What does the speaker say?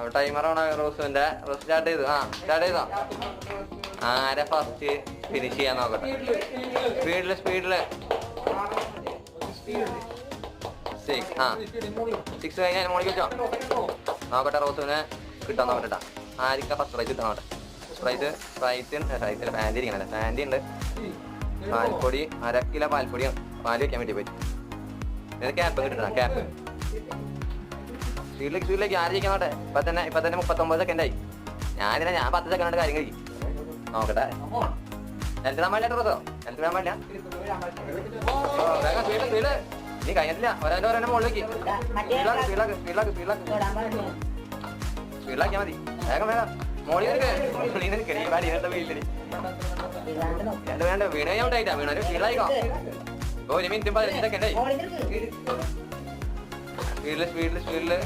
അപ്പൊ ടൈമറാണ് റോസിന്റെ. Rose start ചെയ്തു. Start ചെയ്തോ? ആരെ ഫസ്റ്റ് ഫിനിഷ് ചെയ്യാൻ നോക്കട്ടെ. സ്പീഡില് 6 കഴിഞ്ഞാൽ മോളിക്ക് വെച്ചോ. നോക്കട്ടെ റോസിന് കിട്ടാൻ നോക്കട്ടെ. ആർക്കാ ഫസ്റ്റ് പ്രൈസ് കിട്ടാൻ നോക്കട്ടെ. പ്രൈസിൽ ഫാൻറ്റി ഇരിക്കണല്ലേ. ഫാൻറ്റി ഉണ്ട്. പാൽപ്പൊടി 1/2 കിലോ പാൽപ്പൊടിയാണ്. പാല് വെക്കാൻ വേണ്ടി പറ്റും. ഇത് ക്യാപ്പ് കിട്ടണം. ക്യാപ്പ് സ്പീഡിലേക്ക് ആര് ജയിക്കാൻ നോട്ടെ. ഇപ്പൊ തന്നെ 39 സെക്കൻഡായി. ഞാൻ 10 സെക്കൻഡ് കൊണ്ട് കാര്യം കഴിക്കും. നോക്കട്ടെ. നിലത്തിടാൻ പാടില്ല റോസോ. നിലത്തിടാൻ പാടില്ല. വേഗം സ്പീഡ്. നീ കഴിഞ്ഞിട്ടില്ല. ഒരാളുടെ മുകളിലേക്ക് സ്പീഡിലാക്കിയാ മതി. വേഗം മോളി വീട്ടില് വേണ്ട. വീണ ഞാൻ ഉണ്ടായിട്ടാ. വീണൊരു സ്പീഡിലായിക്കോ. 1 മിനിറ്റ് 15 സെക്കൻഡായി. സ്പീഡില്